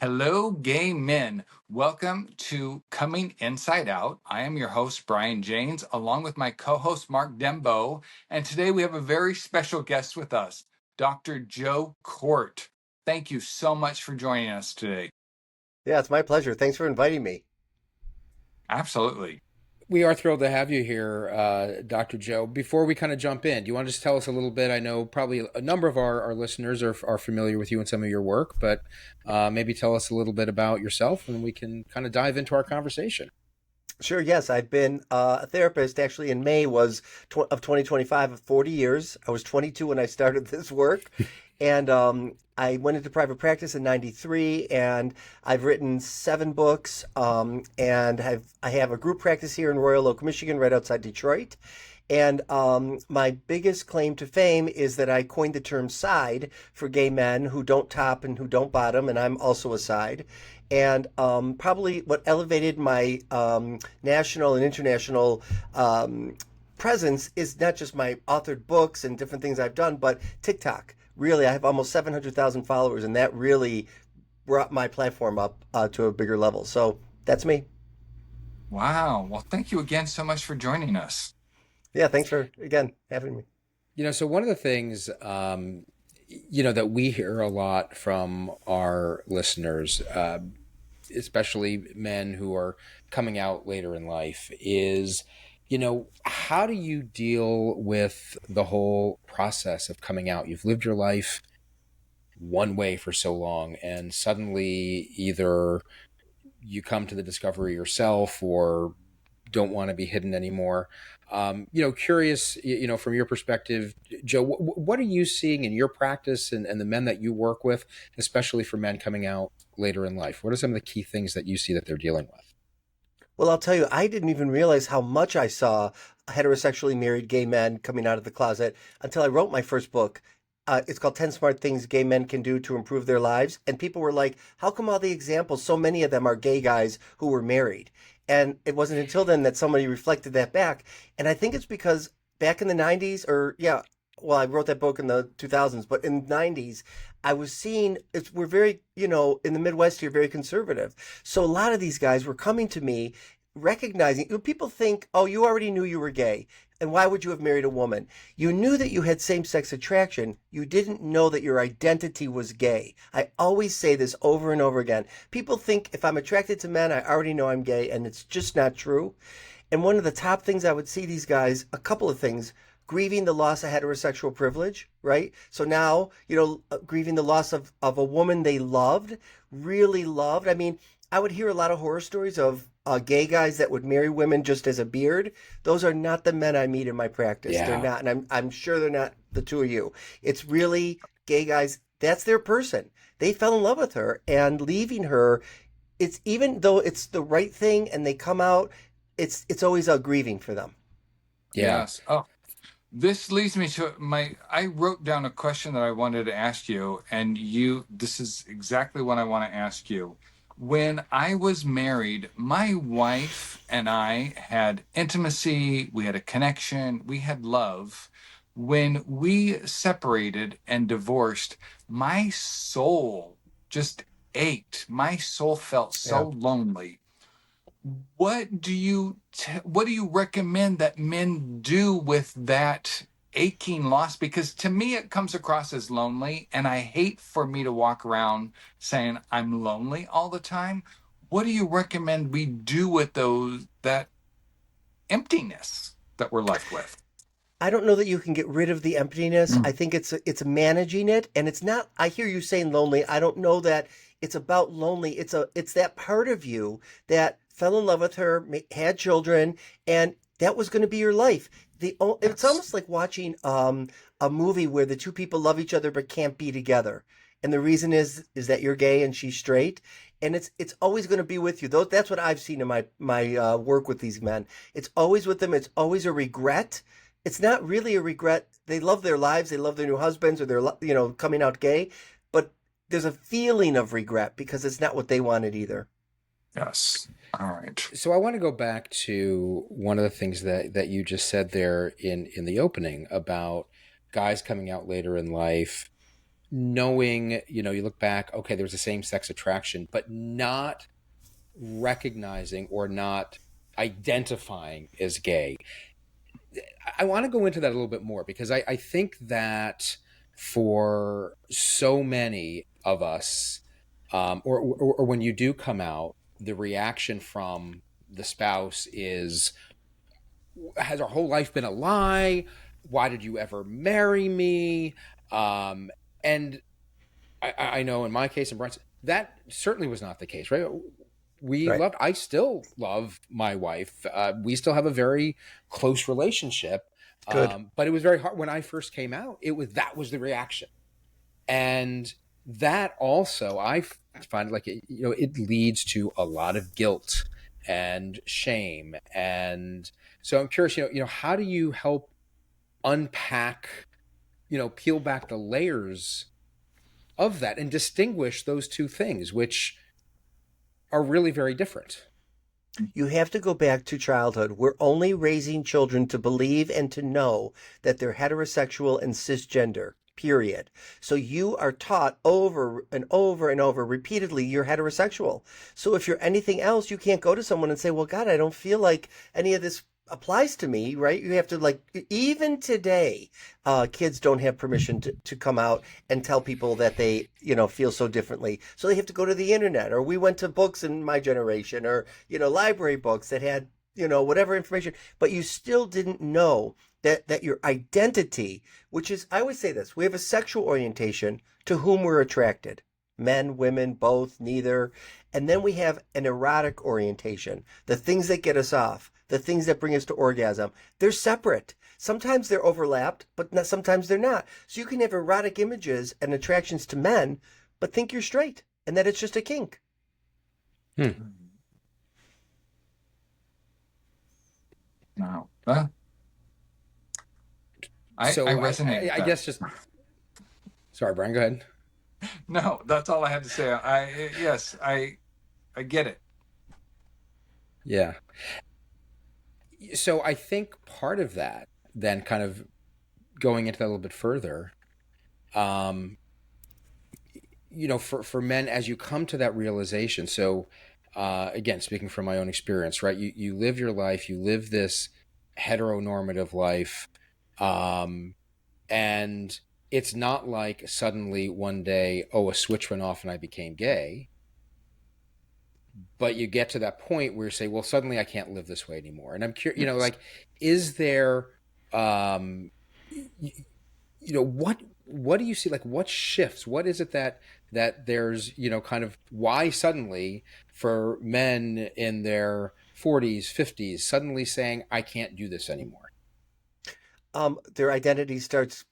Hello, gay men. Welcome to Coming Inside Out. I am your host, Brian James, along with my co host, Mark Dembo. And today we have a very special guest with us, Dr. Joe Kort. Thank you so much for joining us today. Yeah, it's my pleasure. Thanks for inviting me. Absolutely. We are thrilled to have you here, Dr. Joe. Before we kind of jump in, do you want to just tell us a little bit? I know probably a number of our listeners are familiar with you and some of your work, but maybe tell us a little bit about yourself and we can kind of dive into our conversation. Sure, yes, I've been a therapist actually in May of 2025 of 40 years. I was 22 when I started this work. And I went into private practice in 93 and I've written 7 books and I have a group practice here in Royal Oak, Michigan, right outside Detroit. And my biggest claim to fame is that I coined the term side for gay men who don't top and who don't bottom, and I'm also a side. And probably what elevated my national and international presence is not just my authored books and different things I've done, but TikTok. Really, I have almost 700,000 followers, and that really brought my platform up to a bigger level. So that's me. Wow. Well, thank you again so much for joining us. Yeah, thanks for, again, having me. So one of the things, that we hear a lot from our listeners, especially men who are coming out later in life, is how do you deal with the whole process of coming out? You've lived your life one way for so long, and suddenly either you come to the discovery yourself or don't want to be hidden anymore. Curious, from your perspective, Joe, what are you seeing in your practice and the men that you work with, especially for men coming out later in life? What are some of the key things that you see that they're dealing with? Well, I'll tell you, I didn't even realize how much I saw heterosexually married gay men coming out of the closet until I wrote my first book. It's called 10 Smart Things Gay Men Can Do to Improve Their Lives. And people were like, how come all the examples, so many of them are gay guys who were married? And it wasn't until then that somebody reflected that back. And I think it's because back in the 90s, I wrote that book in the 2000s, but in the 90s, I was seeing we're very, in the Midwest here, very conservative. So a lot of these guys were coming to me recognizing people think, oh, you already knew you were gay. And why would you have married a woman? You knew that you had same-sex attraction. You didn't know that your identity was gay. I always say this over and over again. People think if I'm attracted to men, I already know I'm gay, and it's just not true. And one of the top things I would see these guys, a couple of things, grieving the loss of heterosexual privilege, right? So now, grieving the loss of a woman they loved, really loved. I mean, I would hear a lot of horror stories of gay guys that would marry women just as a beard. Those are not the men I meet in my practice. Yeah. They're not, and I'm sure they're not the two of you. It's really gay guys. That's their person. They fell in love with her, and leaving her, it's even though it's the right thing and they come out, it's always a grieving for them. Yeah. Yes. Oh, this leads me to I wrote down a question that I wanted to ask you, and this is exactly what I want to ask you. When I was married, my wife and I had intimacy, we had a connection, we had love. When we separated and divorced, my soul just ached. My soul felt Yeah. so lonely. What do you recommend that men do with that aching loss? Because to me it comes across as lonely, and I hate for me to walk around saying I'm lonely all the time. What do you recommend we do with that emptiness that we're left with? I don't know that you can get rid of the emptiness. I think it's managing it, and it's not. I hear you saying lonely. I don't know that it's about lonely. It's that part of you that fell in love with her, had children, and that was going to be your life. It's Yes. almost like watching a movie where the two people love each other but can't be together, and the reason is that you're gay and she's straight, and it's always going to be with you. That's what I've seen in my work with these men. It's always with them. It's always a regret. It's not really a regret. They love their lives. They love their new husbands, or they're, coming out gay. But there's a feeling of regret because it's not what they wanted either. Yes. All right. So I want to go back to one of the things that you just said there in the opening about guys coming out later in life knowing, you look back, okay, there was a same-sex attraction, but not recognizing or not identifying as gay. I want to go into that a little bit more because I think that for so many of us, or when you do come out, the reaction from the spouse is, has our whole life been a lie? Why did you ever marry me? And I know in my case and Brian's, that certainly was not the case, right? Right. I still love my wife. We still have a very close relationship. Good. But it was very hard when I first came out. That was the reaction. And that also, I find like, it leads to a lot of guilt and shame. And so I'm curious, how do you help unpack, peel back the layers of that and distinguish those two things, which are really very different? You have to go back to childhood. We're only raising children to believe and to know that they're heterosexual and cisgender, period. So you are taught over and over and over repeatedly you're heterosexual. So if you're anything else, you can't go to someone and say, well, God, I don't feel like any of this applies to me, right? You have to, like, even today, kids don't have permission to come out and tell people that they, feel so differently. So they have to go to the internet, or we went to books in my generation, or, library books that had, whatever information, but you still didn't know that your identity, which is, I always say this, we have a sexual orientation to whom we're attracted. Men, women, both, neither. And then we have an erotic orientation, the things that get us off, the things that bring us to orgasm. They're separate. Sometimes they're overlapped, but sometimes they're not. So you can have erotic images and attractions to men, but think you're straight and that it's just a kink. Hmm. No. I resonate with I that. guess just, sorry, Brian, go ahead. No, that's all I had to say. Yes, I get it. Yeah. So I think part of that, then kind of going into that a little bit further, for men, as you come to that realization, so again, speaking from my own experience, right? You live your life, you live this heteronormative life, and it's not like suddenly one day, a switch went off and I became gay. But you get to that point where you say, well, suddenly I can't live this way anymore. And I'm curious, like, is there, what do you see? Like, what shifts? What is it that there's, kind of why suddenly for men in their 40s, 50s, suddenly saying, I can't do this anymore? Their identity starts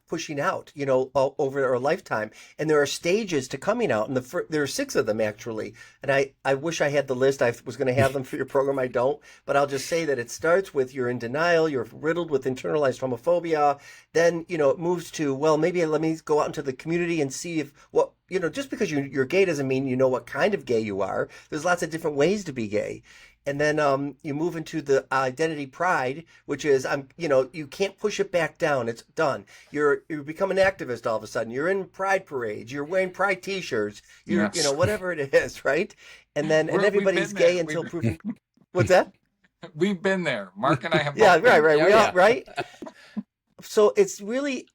pushing out, over their lifetime. And there are stages to coming out, and there are 6 of them actually. And I wish I had the list. I was going to have them for your program. I don't, but I'll just say that it starts with you're in denial, you're riddled with internalized homophobia. Then, it moves to, well, maybe let me go out into the community and see if just because you're gay doesn't mean you know what kind of gay you are. There's lots of different ways to be gay. And then you move into the identity pride, which is you can't push it back down. It's done. You become an activist all of a sudden. You're in pride parades. You're wearing pride T-shirts. You're Yes. whatever it is, right? And then everybody's gay until proven. What's that? We've been there. Mark and I have. Yeah, both been right. there. We Yeah. all right. So it's really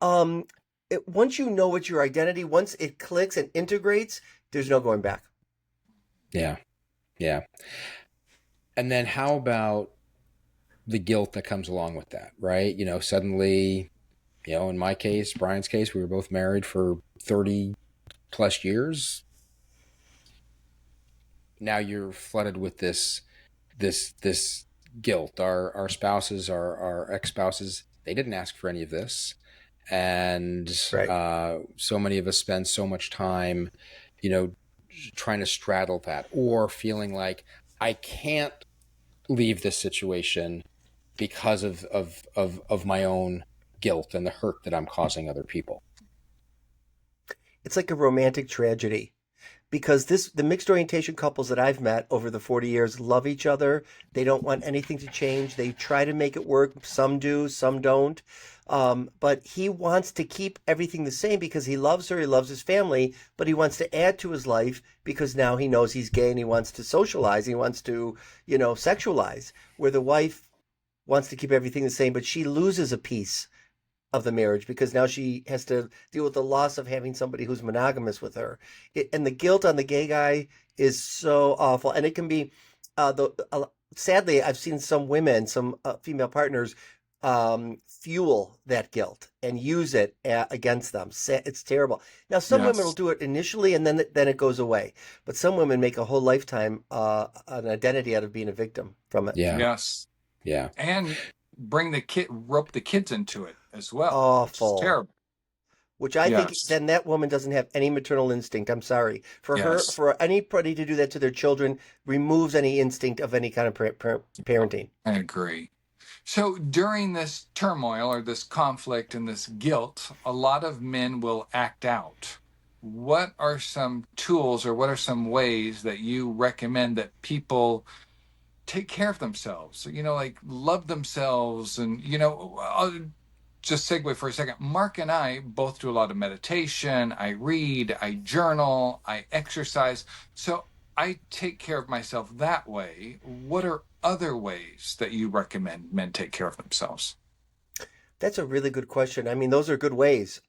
once you know what your identity, once it clicks and integrates, there's no going back. Yeah. Yeah. And then how about the guilt that comes along with that, right? Suddenly, in my case, Brian's case, we were both married for 30 plus years. Now you're flooded with this guilt. Our spouses, our ex-spouses, they didn't ask for any of this. And Right. so many of us spend so much time, trying to straddle that, or feeling like I can't leave this situation because of my own guilt and the hurt that I'm causing other people. It's like a romantic tragedy. Because the mixed orientation couples that I've met over the 40 years love each other. They don't want anything to change. They try to make it work. Some do, some don't. But he wants to keep everything the same because he loves her, he loves his family, but he wants to add to his life because now he knows he's gay and he wants to socialize, he wants to, sexualize. Where the wife wants to keep everything the same, but she loses a piece of the marriage because now she has to deal with the loss of having somebody who's monogamous with her. And the guilt on the gay guy is so awful. And it can be, sadly, I've seen some women, some female partners, fuel that guilt and use it against them. It's terrible. Now, some women will Yes. do it initially and then it goes away. But some women make a whole lifetime an identity out of being a victim from it. Yeah. Yes. Yeah. And rope the kids into it as well, which is Awful. terrible. Which I think Yes. then that woman doesn't have any maternal instinct. I'm sorry. Yes. For anybody to do that to their children removes any instinct of any kind of parenting. I agree. So during this turmoil or this conflict and this guilt, a lot of men will act out. What are some tools or what are some ways that you recommend that people take care of themselves? Like love themselves and, I'll just segue for a second. Mark and I both do a lot of meditation. I read, I journal, I exercise. So I take care of myself that way. What are other ways that you recommend men take care of themselves? That's a really good question. I mean, those are good ways.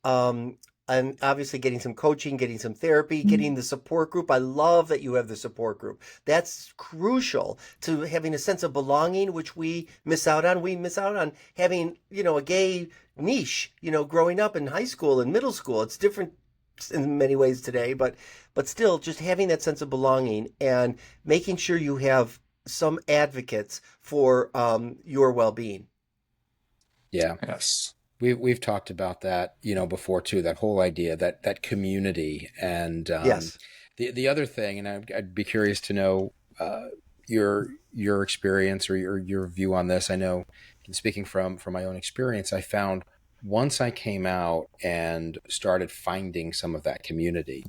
And obviously getting some coaching, getting some therapy, getting the support group. I love that you have the support group. That's crucial to having a sense of belonging, which we miss out on. We miss out on having, a gay niche, growing up in high school and middle school. It's different in many ways today, but still just having that sense of belonging and making sure you have some advocates for your well-being. Yeah. Yes. We've talked about that, before too, that whole idea, that community. And Yes. the other thing, and I'd be curious to know your experience or your view on this. I know, speaking from my own experience, I found once I came out and started finding some of that community,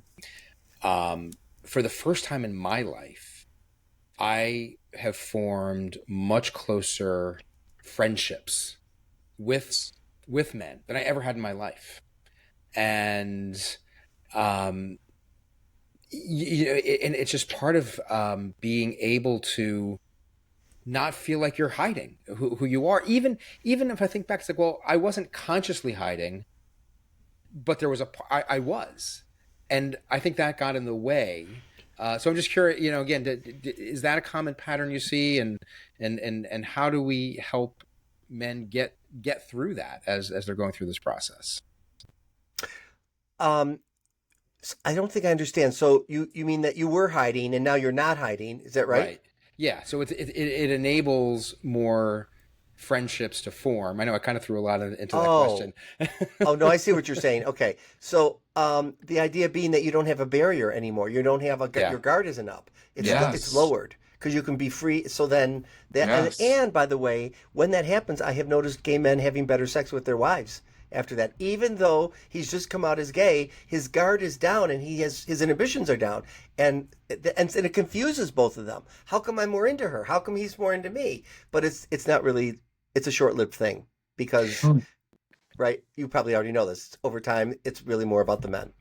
for the first time in my life, I have formed much closer friendships with men than I ever had in my life. And and it's just part of being able to not feel like you're hiding who you are. Even if I think back, it's like, well, I wasn't consciously hiding, but there was I was, and I think that got in the way. So I'm just curious, again, is that a common pattern you see, and how do we help men get through that as they're going through this process? Um, I don't think I understand. So you mean that you were hiding and now you're not hiding? Is that right? Right. Yeah. So it enables more friendships to form. I know I kind of threw a lot into that Oh, question. oh no, I see what you're saying. Okay. So the idea being that you don't have a barrier anymore. You don't have Yeah. your guard isn't up. It's Yes. lowered because you can be free. So then that Yes. and by the way, when that happens, I have noticed gay men having better sex with their wives after that. Even though he's just come out as gay, his guard is down and his inhibitions are down, and it confuses both of them. How come I'm more into her? How come he's more into me? But it's not really. It's a short-lived thing because Hmm. right? You probably already know this. Over time, it's really more about the men.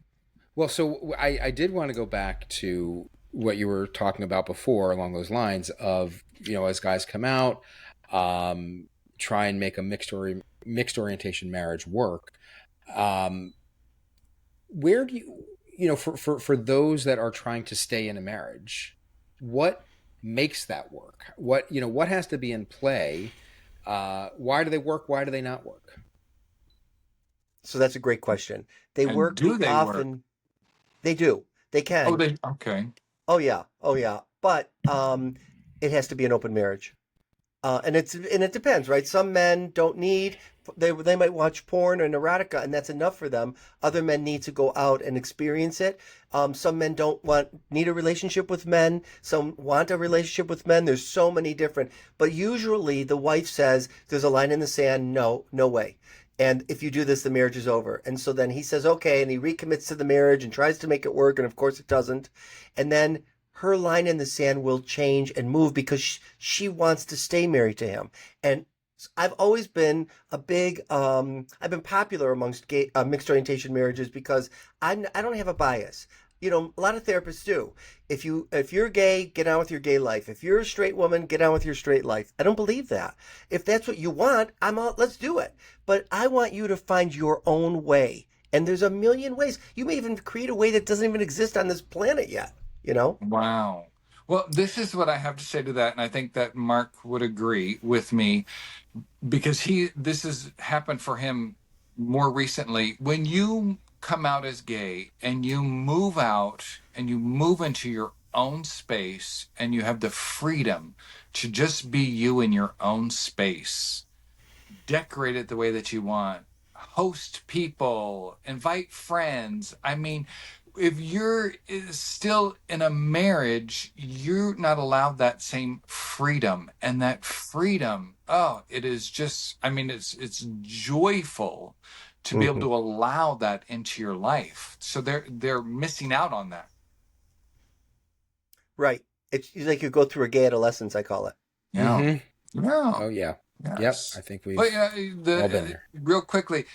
Well, so I did want to go back to what you were talking about before along those lines of, as guys come out, try and make a mixed orientation marriage work. Where do for those that are trying to stay in a marriage, what makes that work? What has to be in play? Why do they work? Why do they not work? So that's a great question. They And work do they work? often. They do. They Oh, can. they okay. Oh yeah. Oh yeah. But it has to be an open marriage. And it depends, right? Some men don't need they might watch porn and erotica, and that's enough for them. Other men need to go out and experience it. Some men don't need a relationship with men. Some want a relationship with men. There's so many different. But usually the wife says, "There's a line in the sand. No, no way." And if you do this, the marriage is over. And so then he says, okay, and he recommits to the marriage and tries to make it work, and of course it doesn't. And then her line in the sand will change and move because she wants to stay married to him. And I've always been a big I've been popular amongst gay mixed orientation marriages because I don't have a bias. You know, a lot of therapists do. If you're gay, get on with your gay life. If you're a straight woman, get on with your straight life. I don't believe that. If that's what you want, I'm all let's do it. But I want you to find your own way. And there's a million ways. You may even create a way that doesn't even exist on this planet yet, you know? Wow. Well, this is what I have to say to that, and I think that Mark would agree with me because this has happened for him more recently. When you come out as gay and you move out and you move into your own space and you have the freedom to just be you in your own space, decorate it the way that you want, host people, invite friends. I mean, if you're still in a marriage, you're not allowed that same freedom. And that freedom, oh, it is just, I mean, it's joyful to be able Hmm. to allow that into your life. So they're missing out on that. Right. It's like you go through a gay adolescence, I call it. Yeah. Mm-hmm. Yeah. Oh yeah. Yep. I Yes. think But we've yeah, all the been there. real quickly,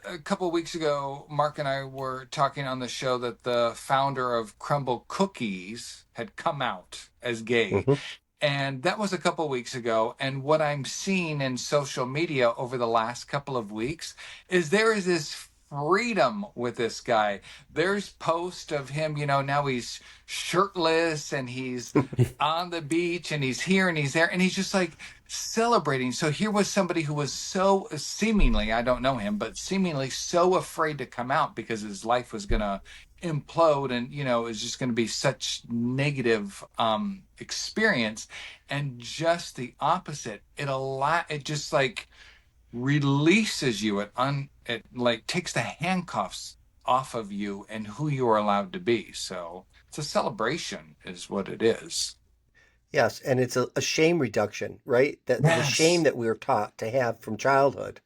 a couple of weeks ago, Mark and I were talking on the show that the founder of Crumble Cookies had come out as gay. Hmm. And that was a couple of weeks ago. And what I'm seeing in social media over the last couple of weeks is there is this freedom with this guy. There's posts of him, now he's shirtless and he's on the beach and he's here and he's there and he's just like celebrating. So here was somebody who was so seemingly, I don't know him, but seemingly so afraid to come out because his life was going to implode and it's just going to be such negative experience, and just the opposite, it just like releases you, it like takes the handcuffs off of you and who you are allowed to be. So it's a celebration is what it is. Yes, and it's a shame reduction, right? The shame Yes. that we were taught to have from childhood.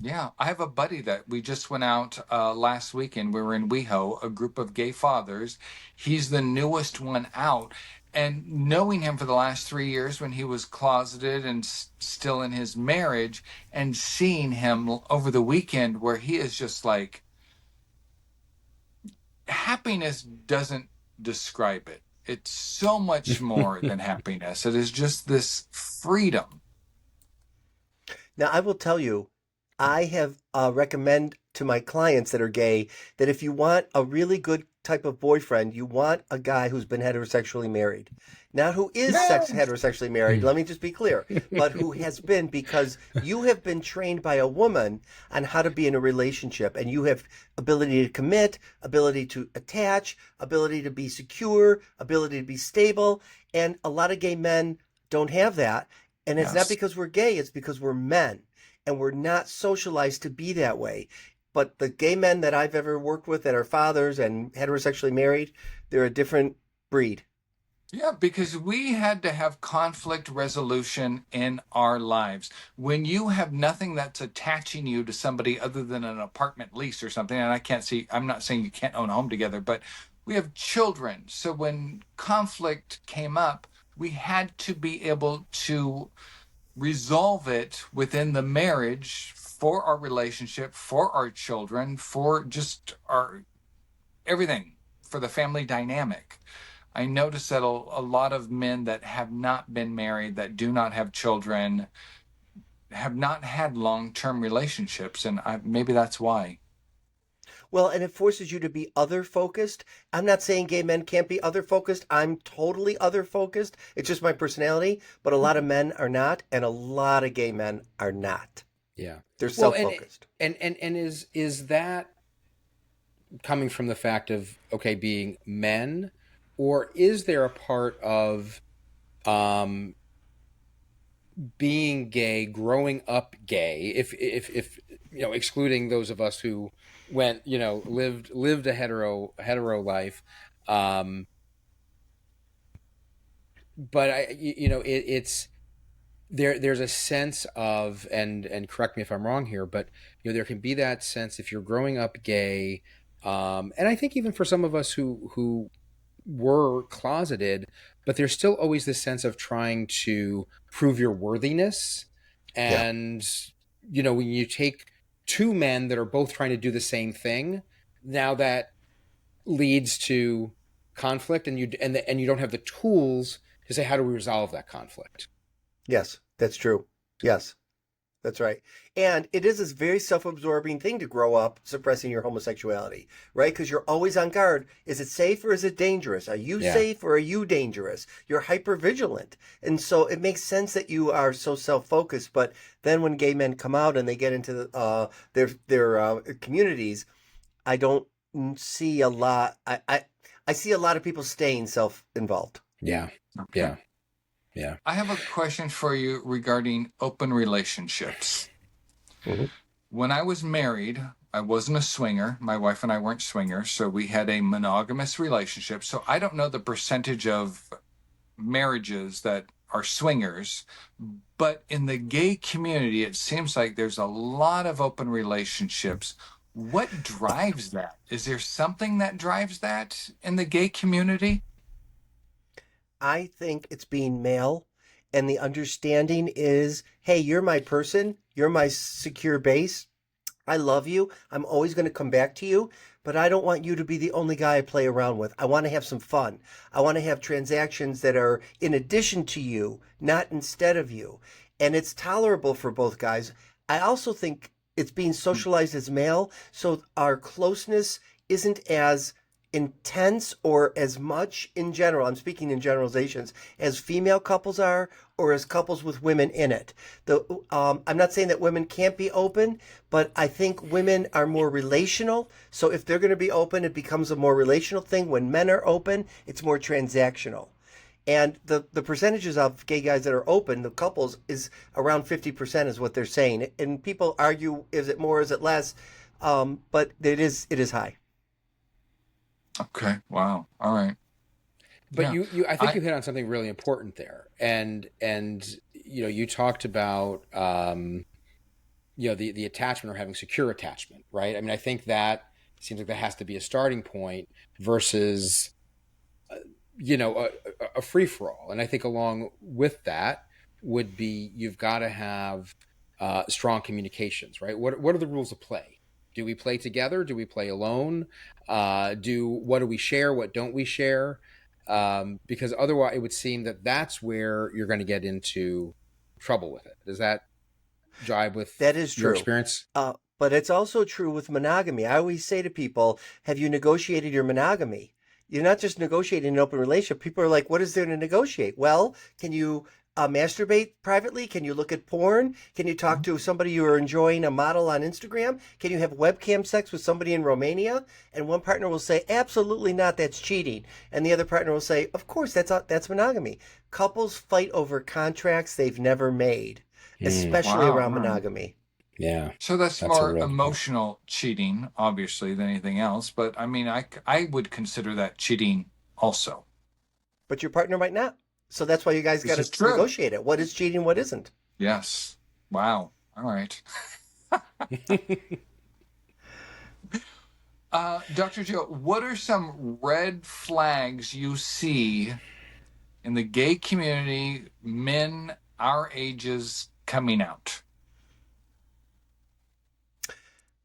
Yeah, I have a buddy that we just went out last weekend. We were in WeHo, a group of gay fathers. He's the newest one out. And knowing him for the last 3 years when he was closeted and still in his marriage, and seeing him over the weekend where he is just like, happiness doesn't describe it. It's so much more than happiness. It is just this freedom. Now, I will tell you, I have recommend to my clients that are gay that if you want a really good type of boyfriend, you want a guy who's been heterosexually married. Not who is sex Yes. heterosexually married, let me just be clear, but who has been because you have been trained by a woman on how to be in a relationship and you have ability to commit, ability to attach, ability to be secure, ability to be stable, and a lot of gay men don't have that. And it's not Yes. because we're gay, it's because we're men and we're not socialized to be that way. But the gay men that I've ever worked with that are fathers and heterosexually married, they're a different breed. Yeah, because we had to have conflict resolution in our lives. When you have nothing that's attaching you to somebody other than an apartment lease or something, and I'm not saying you can't own a home together, but we have children. So when conflict came up, we had to be able to resolve it within the marriage for our relationship, for our children, for just our everything, for the family dynamic. I notice that a lot of men that have not been married, that do not have children, have not had long term relationships. And maybe that's why. Well, and it forces you to be other focused. I'm not saying gay men can't be other focused. I'm totally other focused. It's just my personality. But a lot of men are not, and a lot of gay men are not. Yeah. They're Well, self and focused. and is that coming from the fact of okay being men, or is there a part of um, being gay, growing up gay? If excluding those of us who went lived a hetero life, um, but it's there's a sense of and correct me if I'm wrong here, but there can be that sense if you're growing up gay, and I think even for some of us who were closeted, but there's still always this sense of trying to prove your worthiness Yeah. And, you know, when you take two men that are both trying to do the same thing, now that leads to conflict, and and you don't have the tools to say, how do we resolve that conflict? Yes, that's true. Yes. That's right. And it is this very self-absorbing thing to grow up suppressing your homosexuality, right? Because you're always on guard. Is it safe or is it dangerous? Are you Yeah. safe or are you dangerous? You're hyper vigilant. And so it makes sense that you are so self-focused. But then when gay men come out and they get into their communities, I don't see a lot. I see a lot of people staying self-involved. Yeah. Okay. Yeah. Yeah. I have a question for you regarding open relationships. Mhm. When I was married, I wasn't a swinger. My wife and I weren't swingers, so we had a monogamous relationship. So I don't know the percentage of marriages that are swingers, but in the gay community, it seems like there's a lot of open relationships. What drives that? Is there something that drives that in the gay community? I think it's being male, and the understanding is, hey, you're my person, you're my secure base. I love you. I'm always going to come back to you, but I don't want you to be the only guy I play around with. I want to have some fun. I want to have transactions that are in addition to you, not instead of you. And it's tolerable for both guys. I also think it's being socialized as male, so our closeness isn't as intense or as much in general. I'm speaking in generalizations as female couples are, or as couples with women in it. I'm not saying that women can't be open, but I think women are more relational. So if they're going to be open, it becomes a more relational thing. When men are open, it's more transactional. And the percentages of gay guys that are open, the couples, is around 50% is what they're saying. And people argue, is it more, is it less? But it is high. Okay. Wow. All right. But Yeah. I think I you hit on something really important there. And, you know, you talked about, you know, the attachment or having secure attachment, right? I mean, I think that seems like that has to be a starting point versus, you know, a free for all. And I think along with that would be you've got to have strong communications, right? What are the rules of play? Do we play together? Do we play alone? What do we share? What don't we share? Because otherwise, it would seem that that's where you're going to get into trouble with it. Does that jibe with That is your true. experience? But it's also true with monogamy. I always say to people, have you negotiated your monogamy? You're not just negotiating an open relationship. People are like, what is there to negotiate? Well, can you masturbate privately? Can you look at porn? Can you talk to somebody you are enjoying, a model on Instagram? Can you have webcam sex with somebody in Romania? And one partner will say, absolutely not, that's cheating. And the other partner will say, of course, that's monogamy. Couples fight over contracts they've never made, Hmm. especially wow. around All right. monogamy. Yeah, So that's that's a more real good point. emotional cheating, obviously, than anything else. But I mean, I would consider that cheating also. But your partner might not. So that's why you guys got This to is true. negotiate it. What is cheating? What isn't? Yes. Wow. All right. Dr. Joe, what are some red flags you see in the gay community, men our ages coming out?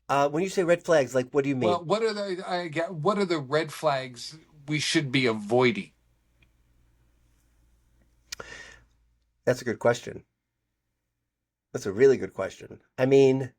When you say red flags, like what do you mean? Well, what are the red flags we should be avoiding? That's a good question. That's a really good question. I mean,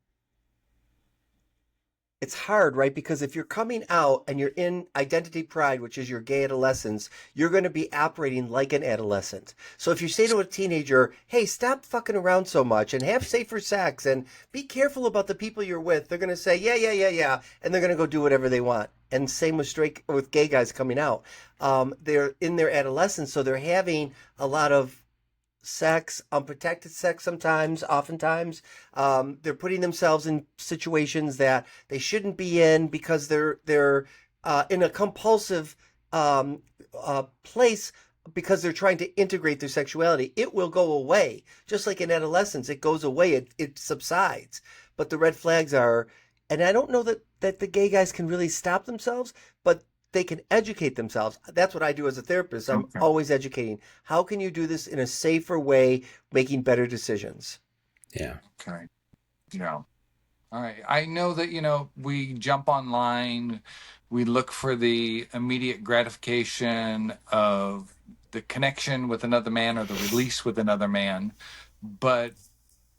it's hard, right? Because if you're coming out and you're in identity pride, which is your gay adolescence, you're going to be operating like an adolescent. So if you say to a teenager, hey, stop fucking around so much and have safer sex and be careful about the people you're with, they're going to say, yeah, yeah, yeah, yeah. And they're going to go do whatever they want. And same with gay guys coming out. They're in their adolescence, so they're having a lot of sex, unprotected sex sometimes, oftentimes. They're putting themselves in situations that they shouldn't be in because they're in a compulsive place because they're trying to integrate their sexuality. It will go away. Just like in adolescence, it goes away, it subsides. But the red flags are, and I don't know that the gay guys can really stop themselves, but they can educate themselves. That's what I do as a therapist. I'm Okay. always educating. How can you do this in a safer way, making better decisions? Yeah. Okay. Yeah. All right. I know that, we jump online, we look for the immediate gratification of the connection with another man or the release with another man. But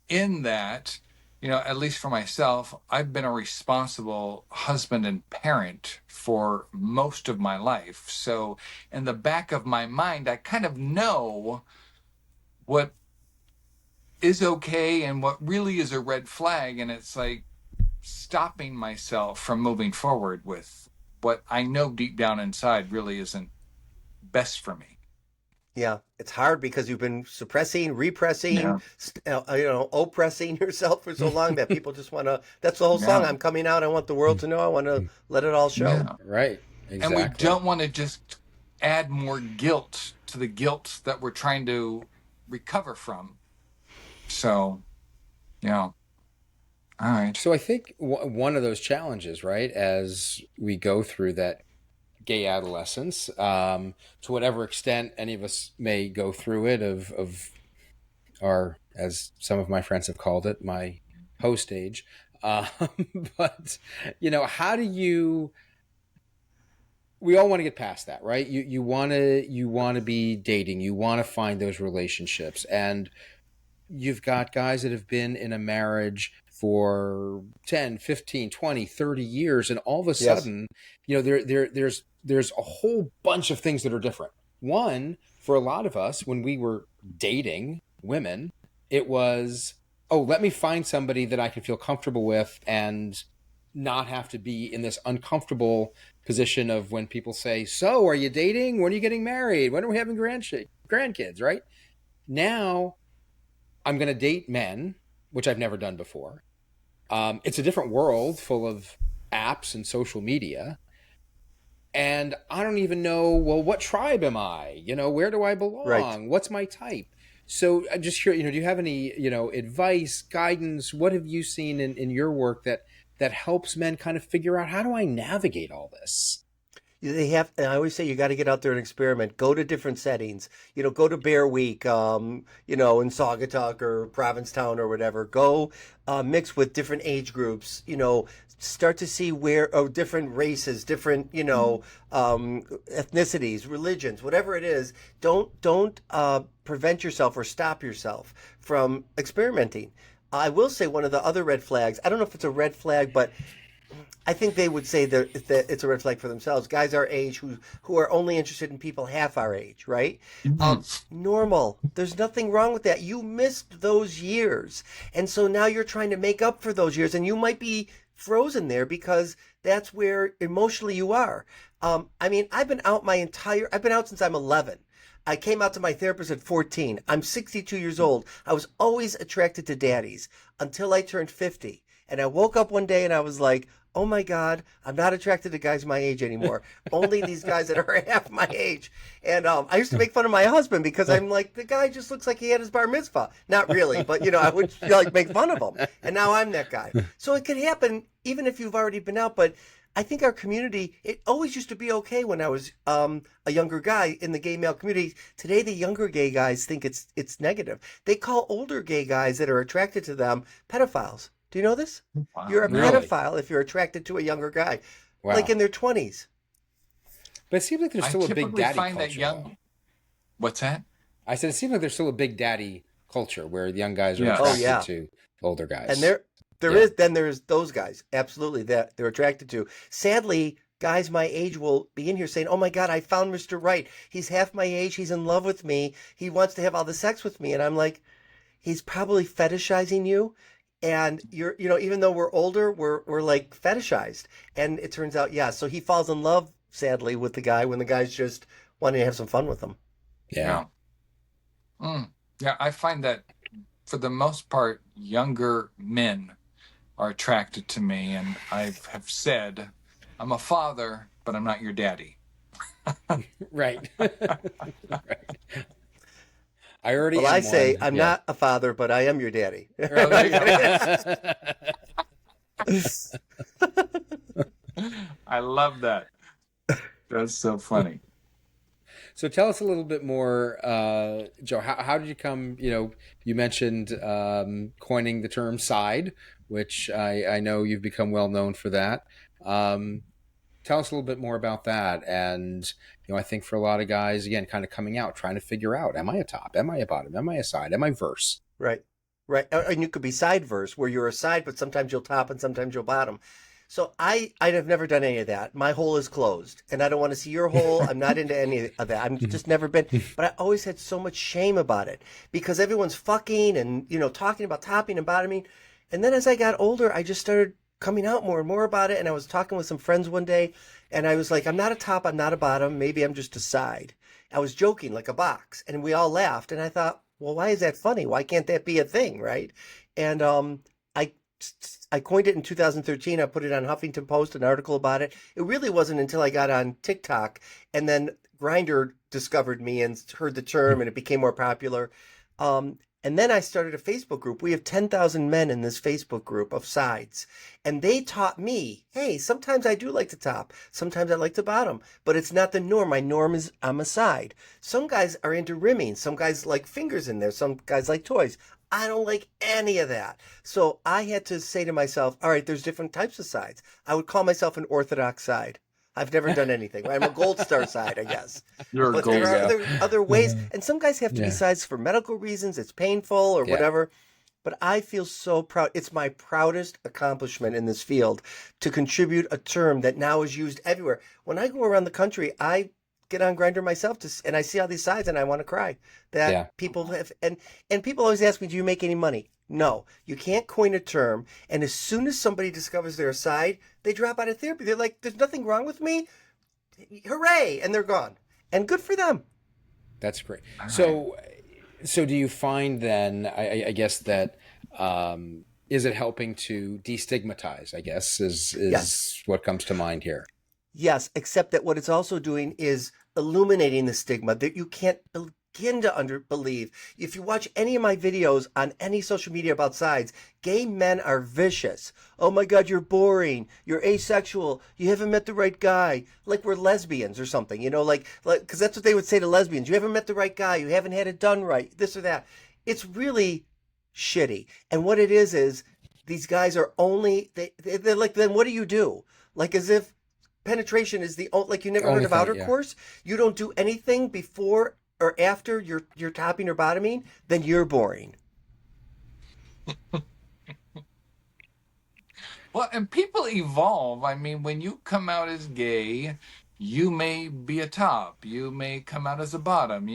in that, at least for myself, I've been a responsible husband and parent for most of my life. So in the back of my mind, I kind of know what is okay and what really is a red flag. And it's like stopping myself from moving forward with what I know deep down inside really isn't best for me. Yeah, it's hard because you've been suppressing, repressing, Yeah. oppressing yourself for so long that people just want to. That's the whole song. Yeah. I'm coming out. I want the world to know. I want to let it all show. Yeah. Right. And we Exactly. don't want to just add more guilt to the guilt that we're trying to recover from. So, yeah. All right. So I think one of those challenges, right, as we go through that gay adolescence, to whatever extent any of us may go through it, of our, as some of my friends have called it, my host age. Um, but how do you? We all want to get past that, right? You want to be dating, you want to find those relationships, and you've got guys that have been in a marriage for 10, 15, 20, 30 years, and all of a Yes. sudden, there's a whole bunch of things that are different. One, for a lot of us, when we were dating women, it was, oh, let me find somebody that I can feel comfortable with and not have to be in this uncomfortable position of when people say, so are you dating? When are you getting married? When are we having grandkids, right? Now I'm going to date men, which I've never done before. It's a different world full of apps and social media. And I don't even know, well, what tribe am I? Where do I Right. belong? What's my type? So I'm just curious, do you have any, advice, guidance? What have you seen in your work that helps men kind of figure out, how do I navigate all this? They have. And I always say you got to get out there and experiment. Go to different settings. Go to Bear Week. In Saugatuck or Provincetown or whatever. Go mix with different age groups. Start to see where different races, different ethnicities, religions, whatever it is. Don't prevent yourself or stop yourself from experimenting. I will say one of the other red flags. I don't know if it's a red flag, but I think they would say that it's a red flag for themselves. Guys our age who are only interested in people half our age, right? Mhm. Normal. There's nothing wrong with that. You missed those years, and so now you're trying to make up for those years, and you might be frozen there because that's where emotionally you are. I mean, I've been out since I'm 11. I came out to my therapist at 14. I'm 62 years old. I was always attracted to daddies until I turned 50. And I woke up one day and I was like, oh my God, I'm not attracted to guys my age anymore. Only these guys that are half my age. And I used to make fun of my husband because I'm like, the guy just looks like he had his bar mitzvah. Not really, but I would like make fun of him. And now I'm that guy. So it could happen even if you've already been out. But I think our community, it always used to be okay when I was a younger guy in the gay male community. Today, the younger gay guys think it's negative. They call older gay guys that are attracted to them pedophiles. Do you know this? You're Wow. a No. Really? pedophile if you're attracted to a younger guy, like Wow. in their 20s. But it seems like there's I still a big typically daddy find that culture, though. young. What's that? I said it seems like there's still a big daddy culture where the young guys are Oh Yes. attracted yeah, to older and guys. there Yeah. is then there's those guys absolutely that they're attracted to. Sadly, guys my age will be in here saying, "Oh my God, I found Mr. Right. He's half my age. He's in love with me. He wants to have all the sex with me." And I'm like, he's probably fetishizing you. And even though we're older, we're like fetishized. And it turns out, yeah. So he falls in love, sadly, with the guy when the guy's just wanting to have some fun with him. Yeah. Yeah. Yeah. I find that for the most part, younger men are attracted to me, and I have said, I'm a father, but I'm not your daddy. Right. Right. I already Well, I am say one. I'm Yeah. not a father, but I am your daddy. Oh, there you go. I love that. That's so funny. So tell us a little bit more, Joe. How did you come? You mentioned coining the term "side," which I know you've become well known for that. Um, Tell us a little bit more about that. And I think for a lot of guys, again, kind of coming out, trying to figure out: am I a top? Am I a bottom? Am I a side? Am I verse? Right. Right. And you could be side verse where you're a side, but sometimes you'll top and sometimes you'll bottom. So I have never done any of that. My hole is closed and I don't want to see your hole. I'm not into any of that. I'm just never been, but I always had so much shame about it because everyone's fucking and, talking about topping and bottoming. And then as I got older, I just started coming out more and more about it. And I was talking with some friends one day and I was like, I'm not a top. I'm not a bottom. Maybe I'm just a side. I was joking like a box and we all laughed. And I thought, well, why is that funny? Why can't that be a thing? Right. And, I I coined it in 2013. I put it on Huffington Post, an article about it. It really wasn't until I got on TikTok and then Grindr discovered me and heard the term and it became more popular. And then I started a Facebook group. We have 10,000 men in this Facebook group of sides. And they taught me, hey, sometimes I do like to top. Sometimes I like to bottom. But it's not the norm. My norm is I'm a side. Some guys are into rimming. Some guys like fingers in there. Some guys like toys. I don't like any of that. So I had to say to myself, all right, there's different types of sides. I would call myself an orthodox side. I've never done anything. I'm a gold star side, I guess. You're a But gold. there are other ways. Yeah. And some guys have to be Yeah. sides for medical reasons. It's painful or Yeah. whatever. But I feel so proud. It's my proudest accomplishment in this field to contribute a term that now is used everywhere. When I go around the country, I get on Grindr myself and I see all these sides and I want to cry that Yeah. people have and people always ask me, do you make any money? No, you can't coin a term. And as soon as somebody discovers they're a side, they drop out of therapy. They're like, there's nothing wrong with me. Hooray. And they're gone. And good for them. That's great. All right. So do you find then? I guess that is it helping to destigmatize? I guess is Yes. what comes to mind here. Yes, except that what it's also doing is illuminating the stigma that you can't begin to believe. If you watch any of my videos on any social media about sides, gay men are vicious. Oh my God, you're boring. You're asexual. You haven't met the right guy. Like we're lesbians or something, because that's what they would say to lesbians. You haven't met the right guy. You haven't had it done right. This or that. It's really shitty. And what it is these guys are they're like, then what do you do? Like as if penetration is like you never heard Only of thing, outer yeah. course. You don't do anything before or after you're topping or bottoming, then you're boring. Well, and people evolve. I mean, when you come out as gay, you may be a top. You may come out as a bottom.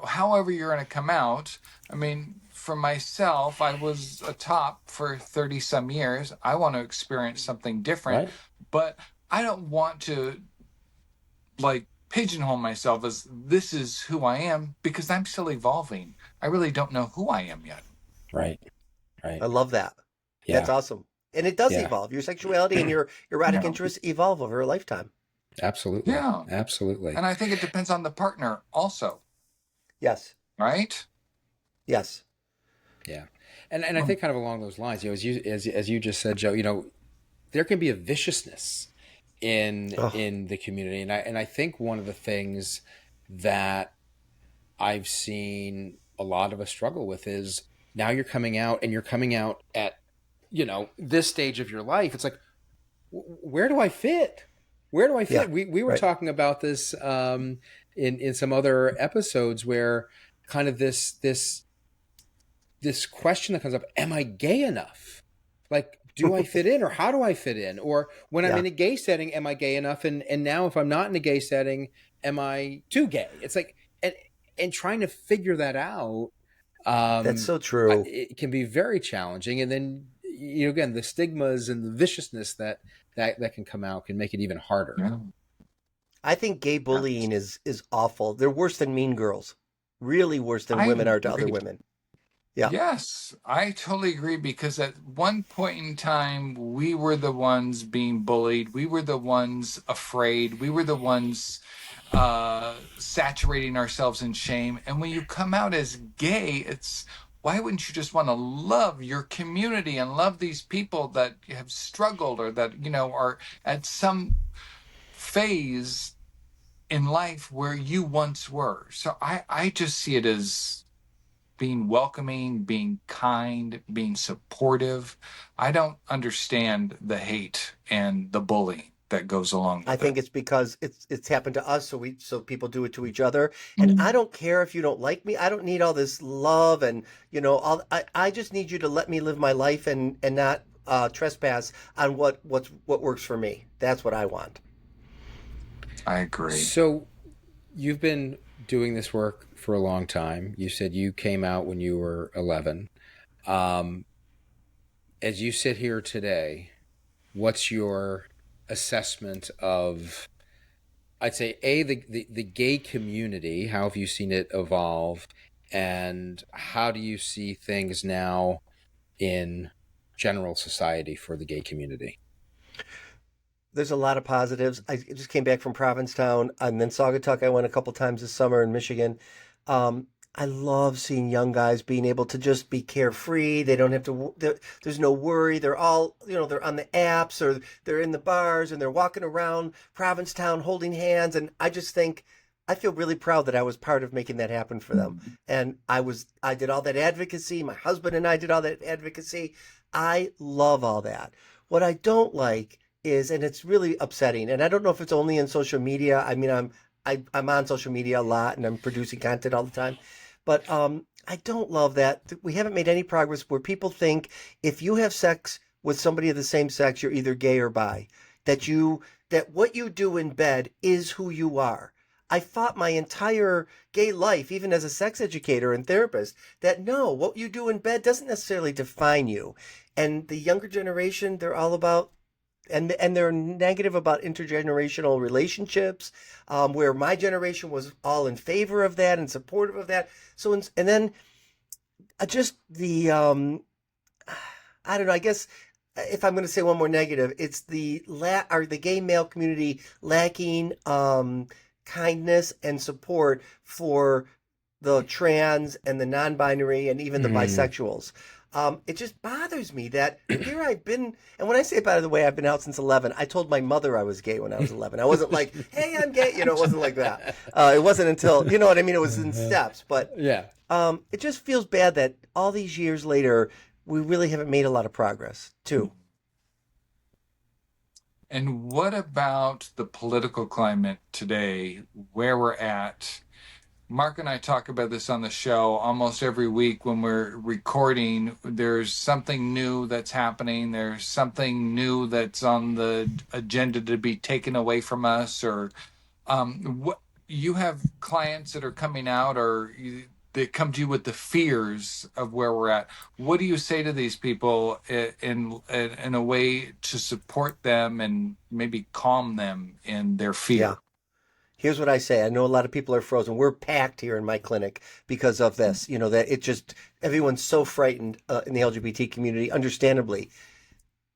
However you're going to come out. I mean, for myself, I was a top for 30 some years. I want to experience something different, Right. but I don't want to like pigeonhole myself as this is who I am because I'm still evolving. I really don't know who I am yet. Right. Right. I love that. That's Yeah. awesome. And it does Yeah. evolve. Your sexuality and your erotic Yeah. interests evolve over a lifetime. Absolutely. Yeah. Absolutely. And I think it depends on the partner also, Yes. right? Yes. Yeah. And I think kind of along those lines, as you just said, Joe, there can be a viciousness in Oh. in the community, and I think one of the things that I've seen a lot of us struggle with is now you're coming out and you're coming out at this stage of your life. It's like, where do I fit? Where do I fit? Yeah. We were Right. talking about this in some other episodes where kind of this question that comes up: am I gay enough? Like, do I fit in, or how do I fit in? Or when I'm Yeah. in a gay setting, am I gay enough? And now if I'm not in a gay setting, am I too gay? It's like and trying to figure that out. That's so true. It can be very challenging, and then again, the stigmas and the viciousness that can come out can make it even harder. Yeah. I think gay bullying is awful. They're worse than mean girls. Really worse than I women are to other agree. women. Yeah. Yes, I totally agree because at one point in time, we were the ones being bullied. We were the ones afraid. We were the ones saturating ourselves in shame. And when you come out as gay, it's why wouldn't you just want to love your community and love these people that have struggled or that, are at some phase in life where you once were. So I just see it as being welcoming, being kind, being supportive. I don't understand the hate and the bullying that goes along I with it. think it's because it's happened to us, so people do it to each other. And I don't care if you don't like me. I don't need all this love and all. I just need you to let me live my life and not trespass on what works for me. That's what I want. I agree. So you've been doing this work for a long time. You said you came out when you were 11. Um, as you sit here today, what's your assessment of, I'd say, the gay community? How have you seen it evolve? And how do you see things now in general society for the gay community? There's a lot of positives. I just came back from Provincetown and then Saugatuck. I went a couple times this summer in Michigan. Um, I love seeing young guys being able to just be carefree. They don't have to, there's no worry. They're all, they're on the apps or they're in the bars and they're walking around Provincetown holding hands. And I just think, I feel really proud that I was part of making that happen for them. And I did all that advocacy. My husband and I did all that advocacy. I love all that. What I don't like is, and it's really upsetting, and I don't know if it's only in social media. I mean, I'm on social media a lot and I'm producing content all the time. But I don't love that we haven't made any progress where people think if you have sex with somebody of the same sex, you're either gay or bi. That what you do in bed is who you are. I fought my entire gay life, even as a sex educator and therapist, that no, what you do in bed doesn't necessarily define you. And the younger generation, they're all about and they're negative about intergenerational relationships, where my generation was all in favor of that and supportive of that. So and then just the I don't know. I guess if I'm going to say one more negative, it's the gay male community lacking kindness and support for the trans and the non-binary and even the bisexuals. It just bothers me that here I've been, and when I say, by the way, I've been out since 11, I told my mother I was gay when I was 11. I wasn't like, hey, I'm gay. It wasn't like that. It wasn't until, you know what I mean? It was in steps. But Yeah. it just feels bad that all these years later, we really haven't made a lot of progress, too. And what about the political climate today, where we're at? Mark and I talk about this on the show almost every week when we're recording. There's something new that's happening. There's something new that's on the agenda to be taken away from us. Or what you have clients that are coming out, or they come to you with the fears of where we're at. What do you say to these people in a way to support them and maybe calm them in their Yeah. fear? Here's what I say. I know a lot of people are frozen. We're packed here in my clinic because of this. That it just, everyone's so frightened in the LGBT community, understandably.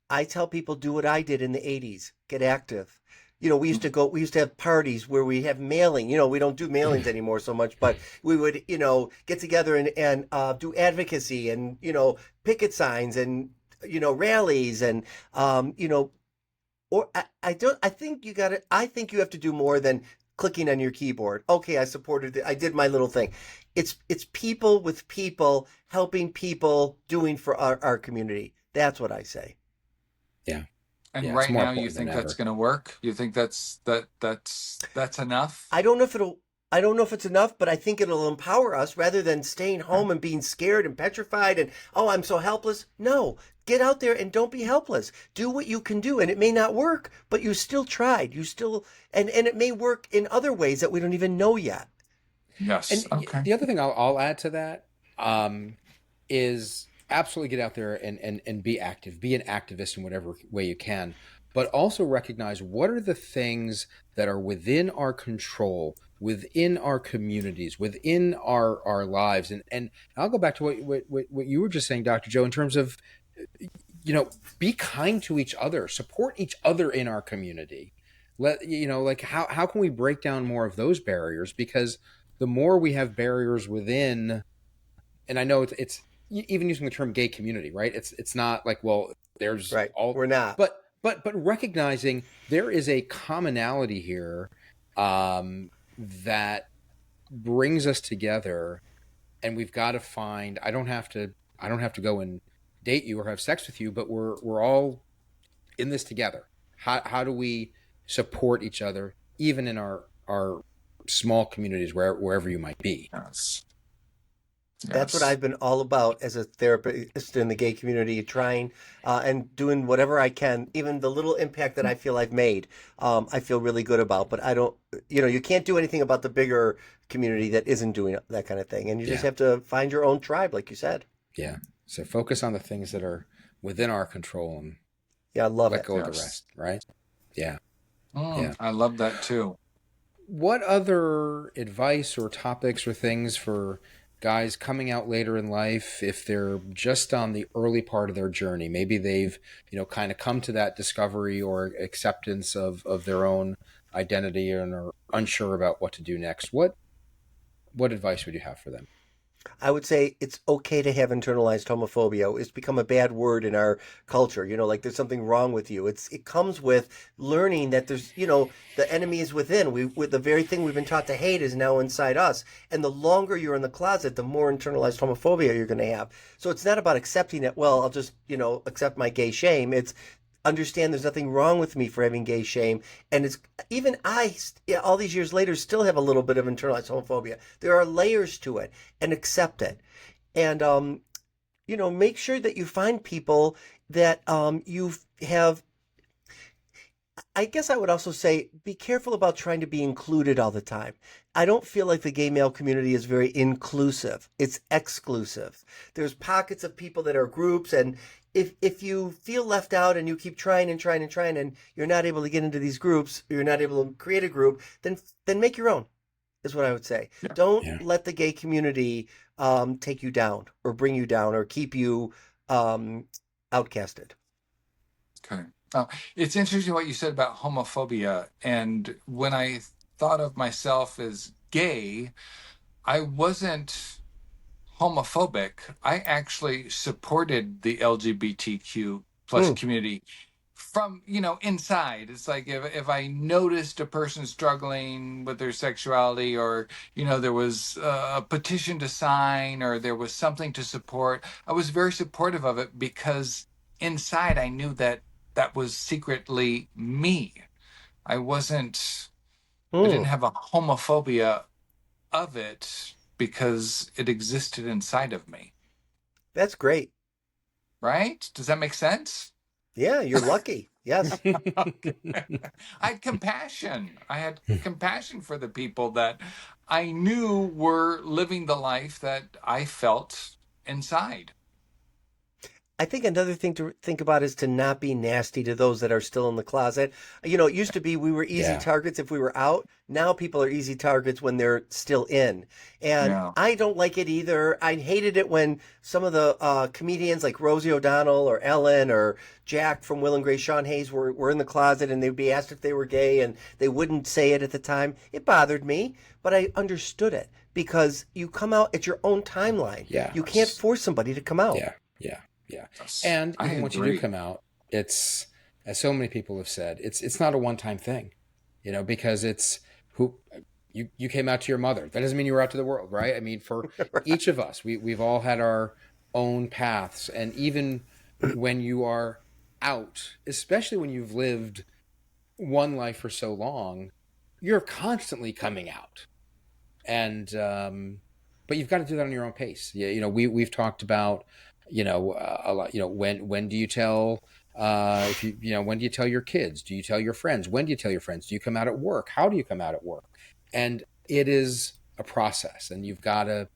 I tell people, do what I did in the 80s. Get active. We used to have parties where we have mailing. We don't do mailings anymore so much, but we would, get together and do advocacy and, picket signs and, rallies and, or I think I think you have to do more than clicking on your keyboard. Okay, I supported it. I did my little thing. It's people with people helping people doing for our community. That's what I say. Yeah. And Yeah, it's right more now, you important than think that's ever. going to work? You think that's enough? I don't know if it'll. I don't know if it's enough, but I think it'll empower us rather than staying home and being scared and petrified and, oh, I'm so helpless. No, get out there and don't be helpless. Do what you can do. And it may not work, but you still tried. And it may work in other ways that we don't even know yet. Yes. And Okay. the other thing I'll add to that is absolutely get out there and be active, be an activist in whatever way you can, but also recognize what are the things that are within our control, within our communities, within our lives. And I'll go back to what you were just saying, Dr. Joe, in terms of, be kind to each other, support each other in our community. Like how can we break down more of those barriers? Because the more we have barriers within, and I know it's even using the term gay community, right? It's not like, well, there's Right. all, We're not. but recognizing there is a commonality here, that brings us together, and we've got to find. I don't have to go and date you or have sex with you, but we're all in this together. How do we support each other, even in our small communities, wherever you might be? Yes. That's what Yes. I've been all about as a therapist in the gay community, trying and doing whatever I can. Even the little impact that I feel I've made, I feel really good about. But I don't, you can't do anything about the bigger community that isn't doing that kind of thing. And you just Yeah. have to find your own tribe, like you said. Yeah. So focus on the things that are within our control and Yeah, I love let it. go of the Yes. rest. Right? Yeah. Yeah. I love that too. What other advice or topics or things for guys coming out later in life, if they're just on the early part of their journey? Maybe they've, kind of come to that discovery or acceptance of their own identity and are unsure about what to do next. What advice would you have for them? I would say it's okay to have internalized homophobia. It's become a bad word in our culture. Like there's something wrong with you. It comes with learning that there's, the enemy is within. With the very thing we've been taught to hate is now inside us. And the longer you're in the closet, the more internalized homophobia you're going to have. So it's not about accepting it. Well, I'll just, accept my gay shame. It's understand there's nothing wrong with me for having gay shame. And it's even all these years later, still have a little bit of internalized homophobia. There are layers to it, and accept it. And, make sure that you find people that you have. I guess I would also say be careful about trying to be included all the time. I don't feel like the gay male community is very inclusive. It's exclusive. There's pockets of people that are groups, and if you feel left out and you keep trying and trying and trying and you're not able to get into these groups, you're not able to create a group, then make your own, is what I would say. Yeah. Don't Yeah. let the gay community take you down or bring you down or keep you outcasted. Okay. It's interesting what you said about homophobia. And when I thought of myself as gay, I wasn't homophobic. I actually supported the LGBTQ plus Hmm. community from, inside. It's like if I noticed a person struggling with their sexuality, or, there was a petition to sign, or there was something to support, I was very supportive of it because inside I knew that that was secretly me. I wasn't, I didn't Hmm. have a homophobia of it because it existed inside of me. That's great. Right? Does that make sense? Yeah, you're lucky. Yes. Okay. I had compassion. I had compassion for the people that I knew were living the life that I felt inside. I think another thing to think about is to not be nasty to those that are still in the closet. It used to be we were easy Yeah. targets if we were out. Now people are easy targets when they're still in. And Yeah. I don't like it either. I hated it when some of the comedians like Rosie O'Donnell or Ellen or Jack from Will and Grace, Sean Hayes were in the closet and they'd be asked if they were gay and they wouldn't say it at the time. It bothered me, but I understood it because you come out at your own timeline. Yeah. You can't force somebody to come out. Yeah. Yeah. Yeah. Yes. And I even once you agree. do come out, it's, as so many people have said, it's not a one-time thing, because it's you came out to your mother. That doesn't mean you were out to the world, right? I mean, for each of us, we've all had our own paths. And even when you are out, especially when you've lived one life for so long, you're constantly coming out. And, but you've got to do that on your own pace. Yeah. We've talked about, a lot, when do you tell, if when do you tell your kids? Do you tell your friends? When do you tell your friends? Do you come out at work? How do you come out at work? And it is a process, and you've got to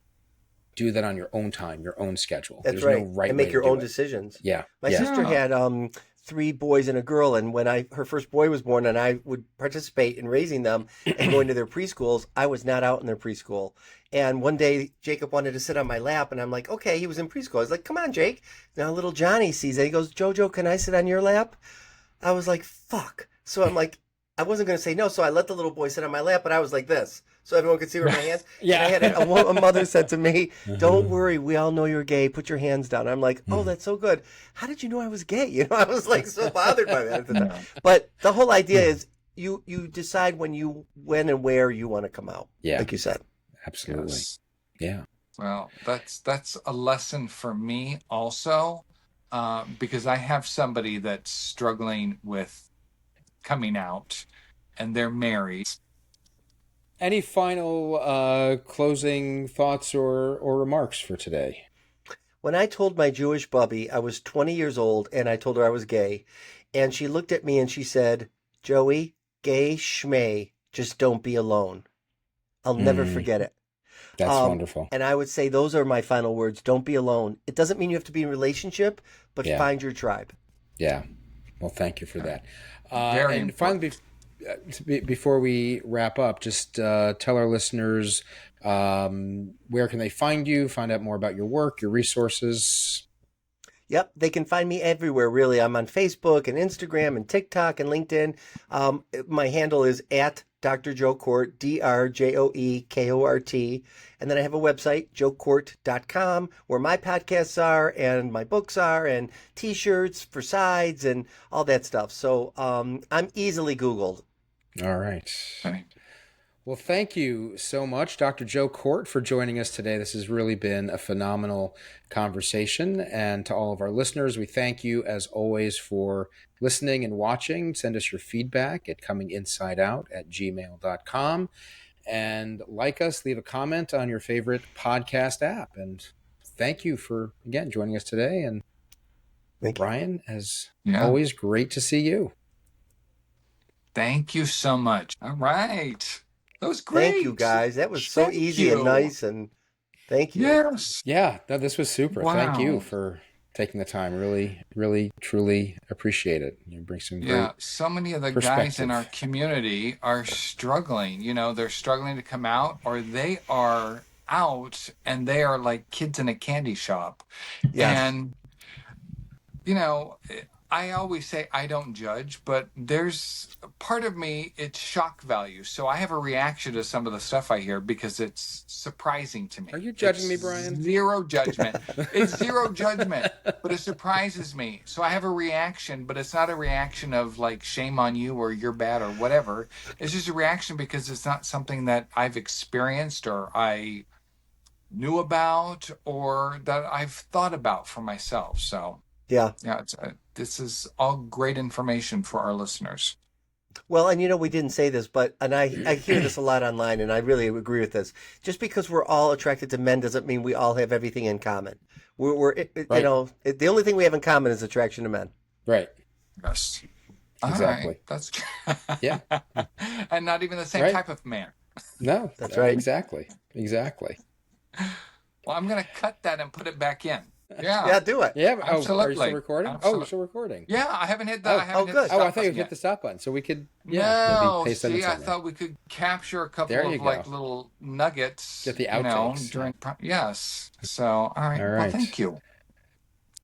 do that on your own time, your own schedule. That's There's right. no right And way make to your do own it. decisions. Yeah. My Yeah. sister Yeah. had 3 boys and a girl, and when her first boy was born, and I would participate in raising them and going to their preschools, I was not out in their preschool. And one day, Jacob wanted to sit on my lap, and I'm like, okay, he was in preschool. I was like, come on, Jake. Now little Johnny sees it. He goes, Jojo, can I sit on your lap? I was like, fuck. So I'm like, I wasn't going to say no, so I let the little boy sit on my lap, but I was like this, so everyone could see where my hands. Yeah. And I had a mother said to me, "Don't worry, we all know you're gay. Put your hands down." I'm like, "Oh, that's so good. How did you know I was gay?" I was like so bothered by that at the time. Yeah. But the whole idea is you decide when and where you want to come out, Yeah, like you said. absolutely. Yes. Yeah. Well, that's a lesson for me also, because I have somebody that's struggling with coming out, and they're married. Any final closing thoughts or remarks for today? When I told my Jewish bubby I was 20 years old and I told her I was gay, and she looked at me and she said, "Joey, gay schmay, just don't be alone." I'll never Mm, forget it. that's wonderful. And I would say those are my final words. Don't be alone. It doesn't mean you have to be in a relationship, but Yeah. find your tribe. Yeah. Well, thank you for that. Very And important. finally, before we wrap up, just tell our listeners where can they find you, find out more about your work, your resources. Yep, they can find me everywhere, really. I'm on Facebook and Instagram and TikTok and LinkedIn. My handle is at Dr. Joe Kort, DrJoeKort. And then I have a website, joekort.com, where my podcasts are and my books are and t-shirts for sides and all that stuff. So I'm easily Googled. All right. Okay. Well, thank you so much, Dr. Joe Kort, for joining us today. This has really been a phenomenal conversation. And to all of our listeners, we thank you, as always, for listening and watching. Send us your feedback at cominginsideout@gmail.com. And like us, leave a comment on your favorite podcast app. And thank you for, again, joining us today. And Thank you. Brian, as Yeah. always, great to see you. Thank you so much. All right. That was great. Thank you, guys. That was so Thank easy and you. nice, and thank you. Yes. Yeah, no, this was super. Thank you Wow. for taking the time. Really, really, truly appreciate it. You bring some great Yeah, so many of the guys in our perspective. community are struggling. They're struggling to come out, or they are out and they are like kids in a candy shop. Yes. And, you know, I always say I don't judge, but there's part of me, it's shock value. So I have a reaction to some of the stuff I hear because it's surprising to me. Are you judging It's me, Brian? zero judgment. It's zero judgment, but it surprises me. So I have a reaction, but it's not a reaction of like shame on you or you're bad or whatever. It's just a reaction because it's not something that I've experienced or I knew about or that I've thought about for myself. So Yeah. yeah, this is all great information for our listeners. Well, and we didn't say this, but I hear this a lot online, and I really agree with this. Just because we're all attracted to men doesn't mean we all have everything in common. Right. The only thing we have in common is attraction to men. Right. Yes. Exactly. All right. That's Yeah. and not even the same Right. type of man. No, That's right. Exactly. Exactly. Well, I'm going to cut that and put it back in. Yeah. Yeah, do it. Yeah. Oh, are you still Absolutely. recording? Oh, Absolutely. you're still recording. Yeah, I haven't hit the Oh. I haven't hit good. the Oh, stop I thought you button hit yet. the stop button, so we could, maybe No, paste that in see, I somewhere. thought we could capture a couple There of you go. like little nuggets, Get the outtakes. during yes. So, all right. All Well, right. thank you.